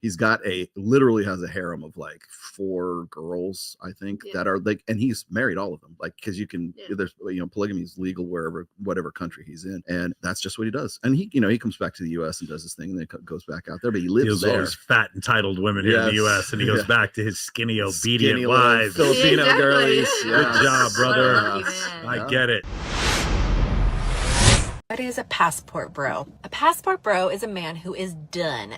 He's got literally has a harem of like 4 girls, I think, that are like, and he's married all of them, like, because you can, there's, polygamy is legal whatever country he's in, and that's just what he does. And he comes back to the U.S. and does his thing, and then goes back out there, but he lives there. Those fat entitled women here in the U.S. and he goes back to his skinny obedient wives, Filipino girlies. Good job, brother. I get it. What is a passport bro? A passport bro is a man who is done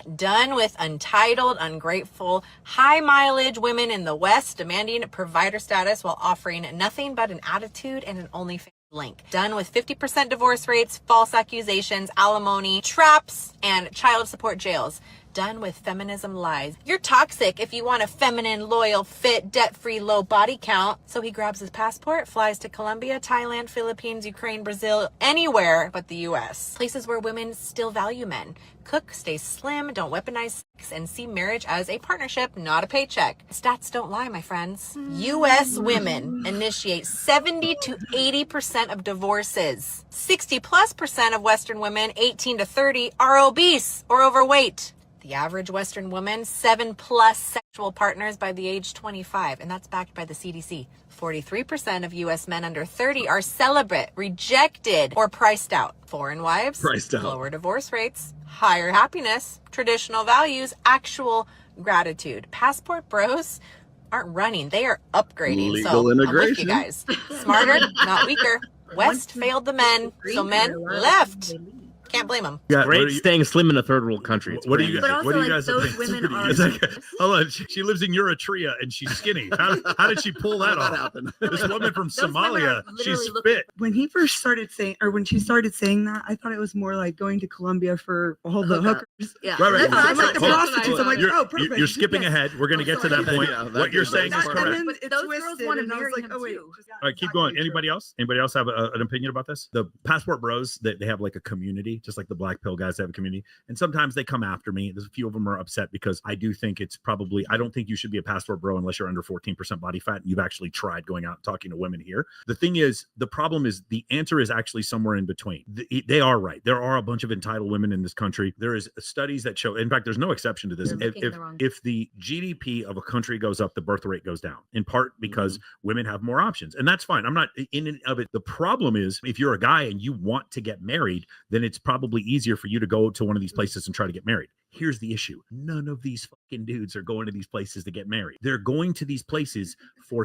with entitled, ungrateful, high mileage women in the West demanding provider status while offering nothing but an attitude and an OnlyFans link. Done with 50% divorce rates, false accusations, alimony, traps, and child support jails. Done with feminism lies. You're toxic if you want a feminine, loyal, fit, debt-free, low body count. So he grabs his passport, flies to Colombia, Thailand, Philippines, Ukraine, Brazil, anywhere but the US. Places where women still value men. Cook, stay slim, don't weaponize sex, and see marriage as a partnership, not a paycheck. Stats don't lie, my friends. US women initiate 70 to 80% of divorces. 60+% of Western women, 18 to 30, are obese or overweight. The average Western woman, 7+ sexual partners by the age 25, and that's backed by the CDC. 43% of U.S. men under 30 are celibate, rejected, or priced out. Foreign wives, lower divorce rates, higher happiness, traditional values, actual gratitude. Passport bros aren't running, they are upgrading. Legal so integration. I'm with you guys. Smarter, not weaker. West failed the men, so men left. Can't blame them. Yeah, great staying slim in a third world country. What do you like, guys those think? women are Hold on, she lives in Eritrea and she's skinny. How did she pull that off? This woman from Somalia, she's fit. When he first started saying, or when she started saying that, I thought it was more like going to Colombia for all the hookers. Yeah, right. I'm like the prostitutes. I'm like, oh, perfect. You're skipping ahead. We're going to get to that point. What you're saying is correct. But those girls want to marry him too. All right, keep going. Anybody else? Anybody else have an opinion about this? The passport bros, they have like a community, just like the Black Pill guys have a community, and sometimes they come after me. There's a few of them are upset because I do think it's probably, I don't think you should be a passport bro unless you're under 14% body fat and you've actually tried going out and talking to women here. The thing is, the problem is the answer is actually somewhere in between. They are right. There are a bunch of entitled women in this country. There is studies that show, in fact, there's no exception to this. If the GDP of a country goes up, the birth rate goes down, in part because women have more options, and that's fine. I'm not in and of it. The problem is, if you're a guy and you want to get married, then it's probably easier for you to go to one of these places and try to get married. Here's the issue. None of these fucking dudes are going to these places to get married. They're going to these places for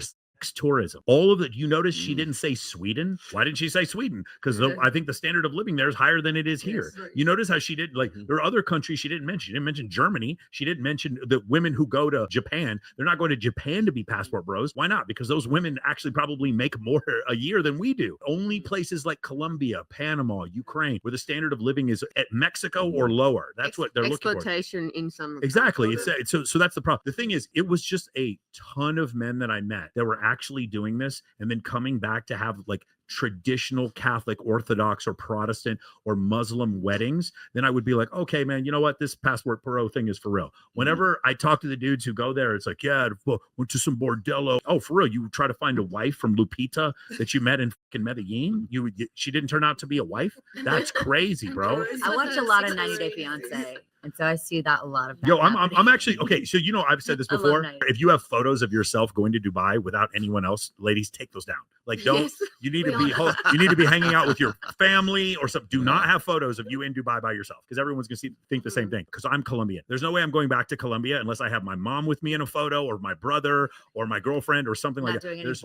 tourism. All of it. You notice she didn't say Sweden. Why didn't she say Sweden? Because I think the standard of living there is higher than it is here. Right. You notice how she did, like, there are other countries she didn't mention. She didn't mention Germany. She didn't mention the women who go to Japan. They're not going to Japan to be passport bros. Why not? Because those women actually probably make more a year than we do. Only places like Colombia, Panama, Ukraine, where the standard of living is at Mexico or lower. That's what they're looking for. Exploitation in some. Exactly. It's so that's the problem. The thing is, it was just a ton of men that I met that were actually doing this and then coming back to have like traditional Catholic, Orthodox, or Protestant or Muslim weddings, then I would be like, okay, man, you know what? This passport bro thing is for real. Whenever I talk to the dudes who go there, it's like, yeah, went to some bordello. Oh, for real? You try to find a wife from Lupita that you met in fucking Medellin? She didn't turn out to be a wife? That's crazy, bro. I watch a lot of 90 Day Fiance. And so I see that a lot of that. Yo, I'm actually okay. So I've said this before. If you have photos of yourself going to Dubai without anyone else, ladies, take those down. Like, don't. Yes, you need to be hanging out with your family or something. Do not have photos of you in Dubai by yourself, because everyone's gonna think the same thing. Because I'm Colombian. There's no way I'm going back to Colombia unless I have my mom with me in a photo, or my brother, or my girlfriend, or something like that. There's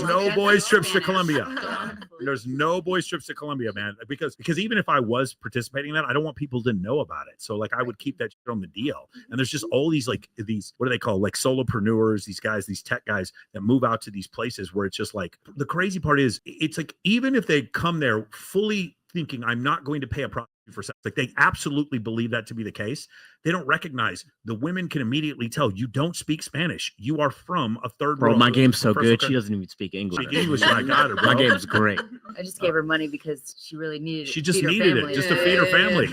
no boys trips to Colombia. There's no boys trips to Colombia, man. Because even if I was participating in that, I don't want people to know about it. So like I would keep that shit on the deal. And there's just all these what do they call, like solopreneurs, these guys, these tech guys that move out to these places where it's just like, the crazy part is, it's like, even if they come there fully thinking I'm not going to pay a prostitute for sex, like they absolutely believe that to be the case, they don't recognize the women can immediately tell you don't speak Spanish. You are from a third world. Bro, my game's so good. She doesn't even speak English. Speak English, I got her, bro. My game's great. I just gave her money because she really needed it. She just needed it just to feed her family.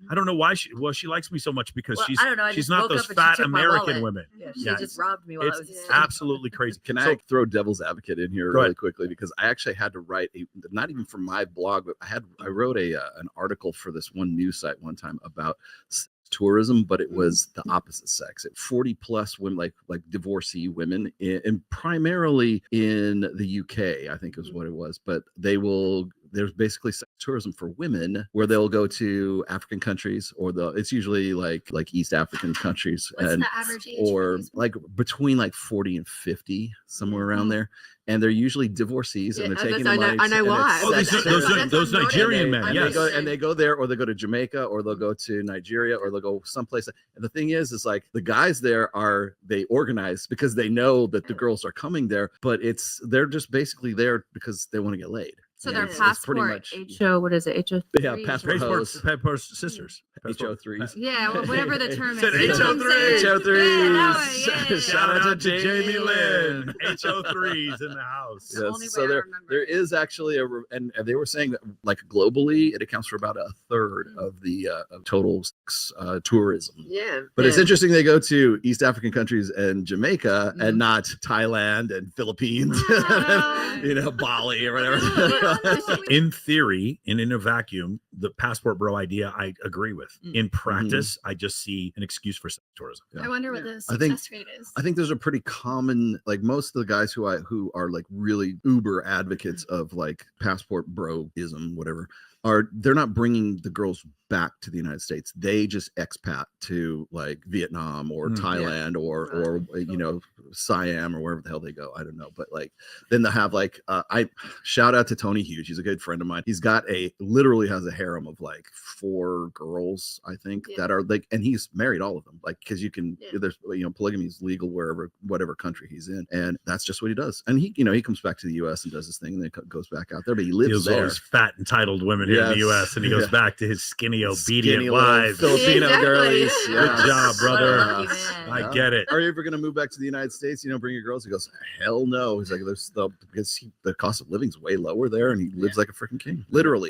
I don't know why she likes me so much, because she's not those fat American women. Yeah, she just robbed me while I was absolutely crazy. Can I throw devil's advocate in here really quickly? Because I actually had to write not even for my blog, but I wrote an article for this one news site one time about tourism, but it was the opposite sex. 40 plus women, like divorcee women, and primarily in the UK, I think is what it was. But there's basically sex tourism for women where they'll go to African countries, or it's usually like East African countries. What's and the average age? or like between like 40 and 50, somewhere around there. And they're usually divorcees, and they're taking the money. I know why. Oh, those Nigerian men, yes. They go there, or they go to Jamaica, or they'll go to Nigeria, or they'll go someplace. And the thing is like the guys there they organize because they know that the girls are coming there, but they're just basically there because they want to get laid. So Yeah, their it's pretty passport, much- HO, what is it? HO3? Yeah, passport hoes. Passport sisters. HO3s. Yeah, whatever the term is. Said You know what I'm saying? HO3s. Yeah, yeah. Shout out to Jamie Jamie Lynn. HO3s in the house. Yes. Only So way I there remember. is actually and they were saying that like globally it accounts for about a third of the of total tourism. Yeah. But it's interesting they go to East African countries and Jamaica and not Thailand and Philippines, Bali or whatever. In theory and in a vacuum, the passport bro idea I agree with. In practice, I just see an excuse for sex tourism. I wonder what the I think- success rate is. I think there's a pretty common, like most of the guys who are like really uber advocates of like passport broism, whatever, they're not bringing the girls back to the United States. They just expat to like Vietnam or Thailand or Siam or wherever the hell they go. I don't know. But like then they'll have like I shout out to Tony Hughes. He's a good friend of mine. He's got literally has a harem of like 4 girls, I think, that are like, and he's married all of them. Like because there's polygamy is legal whatever country he's in, and that's just what he does. And he comes back to the US and does his thing and then goes back out there, but he lives there. Those fat entitled women here in the US, and he goes back to his skinny obedient Skinny wives. Filipino Exactly. girlies. Good job, brother. Lucky man. I get it. Are you ever going to move back to the United States? Bring your girls. He goes, hell no. He's like, because the cost of living is way lower there, and he lives like a freaking king, literally.